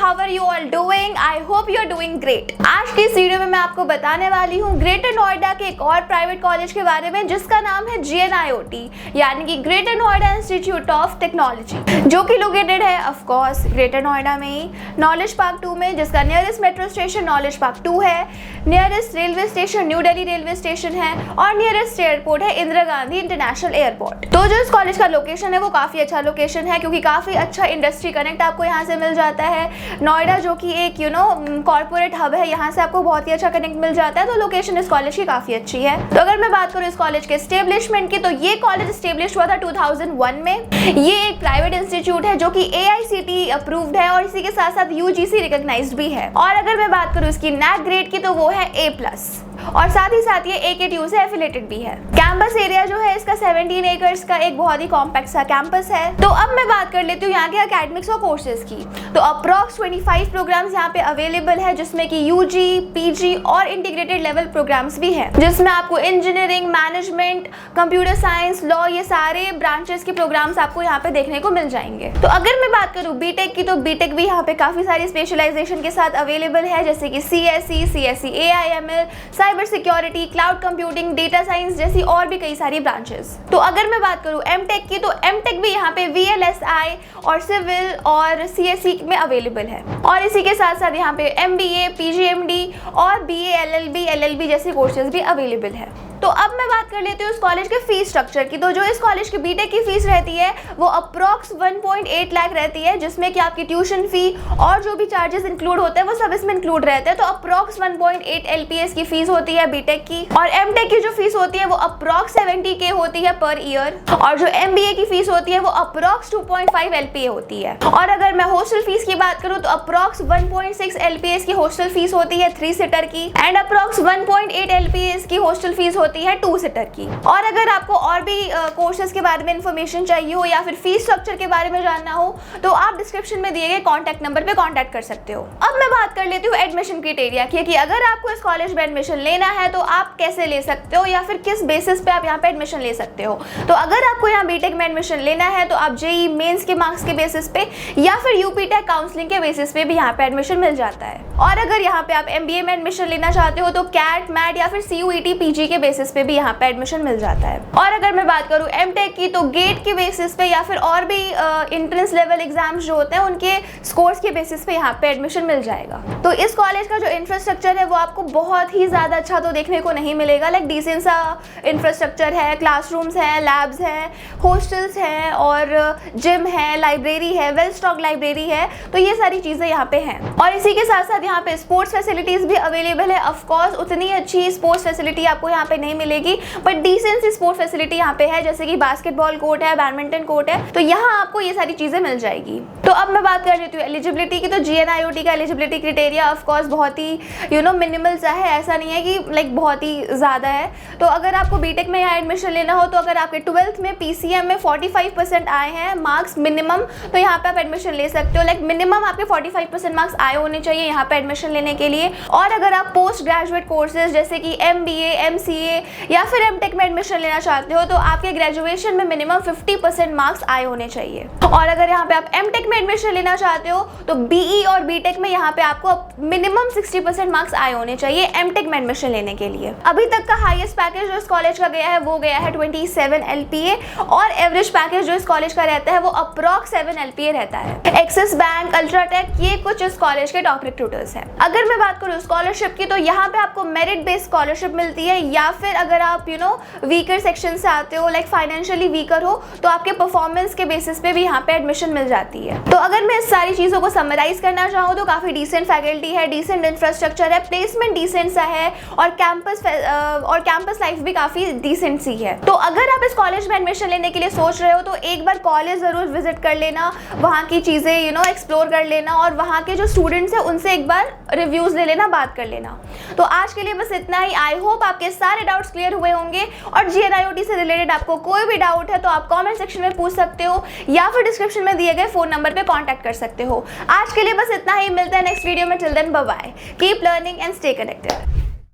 How are you all doing? I hope you are doing great. आज की इस video में मैं आपको बताने वाली हूँ ग्रेटर नोएडा के एक और प्राइवेट कॉलेज के बारे में जिसका नाम है GNIOT यानी कि greater Noida institute of technology, जो कि लोकेटेड है ऑफ कोर्स ग्रेटर नोएडा में ही नॉलेज पार्क 2 में, जिसका nearest metro station knowledge park 2 है, nearest railway station new Delhi railway station है और नियरेस्ट एयरपोर्ट है इंदिरा गांधी इंटरनेशनल एयरपोर्ट। तो जो इस कॉलेज का लोकेशन है वो काफी अच्छा लोकेशन है क्योंकि काफी अच्छा इंडस्ट्री कनेक्ट आपको यहाँ से मिल जाता है। नोएडा जो कि एक कॉर्पोरेट हब है, यहाँ से आपको बहुत ही अच्छा कनेक्ट मिल जाता है, तो लोकेशन इस कॉलेज की काफी अच्छी है। तो अगर मैं बात करूँ इस कॉलेज के एस्टेब्लिशमेंट की, तो ये कॉलेज एस्टेब्लिश हुआ था 2001 में। ये एक प्राइवेट इंस्टीट्यूट है जो कि AICTE अप्रूव्ड है और इसी के साथ साथ UGC रिकॉग्नाइज्ड भी है। और अगर मैं बात करूँ इसकी NAC ग्रेड की, तो वो है A+ और साथ ही साथ ये AKTU से एफिलेटेड भी है। कैंपस एरिया जो है इसका 17 एकर्स का एक बहुत ही कॉम्पैक्ट सा कैंपस है। तो अब मैं बात कर लेती हूँ यहाँ के एकेडमिक्स और कोर्सेज की। तो अप्रॉक्स 25 प्रोग्राम्स यहाँ पे अवेलेबल है, जिसमें कि UG, PG और इंटीग्रेटेड लेवल प्रोग्राम्स भी है, जिसमें आपको engineering, management, computer science, law, ये सारे ब्रांचेस के प्रोग्राम्स आपको यहाँ पे देखने को मिल जाएंगे। तो अगर मैं बात करूँ बीटेक की, तो बीटेक भी यहाँ पे काफी सारी स्पेशलाइजेशन के साथ अवेलेबल है, जैसे कि CSE, AI/ML, cyber security, cloud computing, data science जैसी और भी कई सारी ब्रांचेस। तो अगर मैं बात करूं एमटेक की, तो एमटेक भी यहाँ पे VLSI और सिविल और CSE में अवेलेबल है और इसी के साथ साथ यहाँ पे MBA, PGMD और BA, LLB जैसे कोर्सेज भी अवेलेबल है। तो अब मैं बात कर लेती हूँ इस कॉलेज के फीस स्ट्रक्चर की। तो जो इस कॉलेज की बीटेक की फीस रहती है वो अप्रॉक्स 1.8 लाख रहती है, जिसमें कि आपकी ट्यूशन फी और जो भी चार्जेस इंक्लूड होते हैं वो सब इसमें इंक्लूड रहते हैं। तो अप्रॉक्स 1.8 LPS की फीस होती है बीटेक की। और एमटेक की जो फीस होती है वो अप्रॉक्स 70K होती है पर ईयर और जो MBA की फीस होती है वो अप्रॉक्स 2.5 LPA होती है। और अगर मैं हॉस्टल फीस की बात करूँ तो अप्रॉक्स 1.6 LPS की हॉस्टल फीस होती है 3 सीटर की एंड अप्रॉक्स 1.8 LPS की हॉस्टल फीस होती है 2 सीटर की। और अगर आपको और भी कोर्सेज के बारे में इंफॉर्मेशन चाहिए हो या फिर फीस स्ट्रक्चर के बारे में जानना हो तो आप डिस्क्रिप्शन में दिए गए कॉन्टैक्ट नंबर पे कॉन्टैक्ट कर सकते हो। अब मैं बात कर लेती हूँ एडमिशन क्राइटेरिया की कि अगर आपको इस कॉलेज में एडमिशन लेना है तो आप कैसे ले सकते हो या फिर किस बेसिस पे आप यहाँ पे एडमिशन ले सकते हो। तो अगर आपको यहाँ बीटेक में एडमिशन लेना है तो आप JEE मेंस के मार्क्स के बेसिस पे या फिर UPTech काउंसलिंग के बेसिस पे भी यहाँ पे एडमिशन मिल जाता है। और अगर यहाँ पे आप MBA में एडमिशन लेना चाहते हो तो CAT, MAT या फिर CUET PG के बेसिस पे भी यहाँ पे एडमिशन मिल जाता है। और अगर मैं बात करूँ एमटेक की, तो गेट के बेसिस पे या फिर और भी एंट्रेंस लेवल एग्जाम्स जो होते हैं उनके स्कोर्स के बेसिस पे यहाँ पे एडमिशन मिल जाएगा। तो इस कॉलेज का जो इंफ्रास्ट्रक्चर है वो आपको बहुत ही ज़्यादा अच्छा तो देखने को नहीं मिलेगा। लाइक डिसेंट सा इंफ्रास्ट्रक्चर है, क्लासरूम्स हैं, लैब्स हैं, हॉस्टल्स हैं और जिम है, लाइब्रेरी है, वेल स्टॉक लाइब्रेरी है। तो ये सारी चीज़ें यहाँ पे हैं और इसी के साथ साथ यहाँ पे स्पोर्ट्स फैसिलिटीज़ भी अवेलेबल है। ऑफकोर्स उतनी अच्छी स्पोर्ट्स फैसिलिटी आपको यहाँ पे नहीं मिलेगी बट डिसेंट सी स्पोर्ट्स फैसिलिटी यहाँ पे है, जैसे कि बास्केटबॉल कोर्ट है, बैडमिंटन कोर्ट है, तो यहाँ आपको ये सारी चीज़ें मिल जाएगी। तो अब मैं बात कर लेती हूँ एलिजिबिलिटी की। तो GNIOT का एलिजिबिलिटी क्राइटेरिया ऑफकोर्स बहुत ही मिनिमल सा है, ऐसा नहीं है कि लाइक बहुत ही ज़्यादा है। तो अगर आपको बीटेक में यहाँ एडमिशन लेना हो तो अगर आपके 12th में PCM में 45% आए हैं मार्क्स मिनिमम, तो यहाँ पे आप एडमिशन ले सकते हो। लाइक मिनिमम आपके 45% मार्क्स आए होने चाहिए यहाँ पे एडमिशन लेने के लिए। और अगर आप पोस्ट ग्रेजुएट कोर्सेज जैसे कि MBA, MCA या फिर एमटेक में एडमिशन लेना चाहते हो तो आपके ग्रेजुएशन में मिनिमम 50% मार्क्स आए होने चाहिए। और अगर यहाँ पे आप एमटेक में एडमिशन लेना चाहते हो तो BE और बीटेक में यहाँ पे आपको मिनिमम 60% मार्क्स आए होने चाहिए एमटेक में एडमिशन लेने के लिए। अभी तक का हाईएस्ट पैकेज जो इस कॉलेज का गया है वो गया है 27 LPA और एवरेज पैकेज जो इस कॉलेज का रहता है वो अप्रॉक्स 7 LPA रहता है। एक्सिस बैंक, अल्ट्राटेक, ये कुछ इस कॉलेज के टॉप रिक्रूटर्स हैं। अगर मैं बात करूँ स्कॉलरशिप की, तो यहाँ पे आपको मेरिट बेस्ड स्कॉलरशिप मिलती है या फिर अगर आप वीकर सेक्शन से आते हो, लाइक फाइनेंशियली वीकर हो, तो आपके परफॉर्मेंस के बेसिस पे भी यहाँ पे एडमिशन मिल जाती है। तो अगर मैं इस सारी चीज़ों को समराइज करना चाहूँ तो काफ़ी डिसेंट फैकल्टी है, डिसेंट इंफ्रास्ट्रक्चर है, प्लेसमेंट डिसेंट सा है और कैंपस लाइफ भी काफ़ी डिसेंट सी है। तो अगर आप इस कॉलेज में एडमिशन लेने के लिए सोच रहे हो तो एक बार कॉलेज ज़रूर विजिट कर लेना, वहाँ की चीज़ें एक्सप्लोर कर लेना और वहाँ के जो स्टूडेंट्स हैं उनसे एक बार रिव्यूज़ ले लेना, बात कर लेना। तो आज के लिए बस इतना ही। आई होप आपके सारे डाउट्स क्लियर हुए होंगे और GNIOT से रिलेटेड आपको कोई भी डाउट है तो आप कमेंट सेक्शन में पूछ सकते हो या फिर डिस्क्रिप्शन में दिए गए फ़ोन नंबर पे कांटेक्ट कर सकते हो। आज के लिए बस इतना ही, मिलते हैं नेक्स्ट वीडियो में। Till then bye bye, keep learning and stay connected.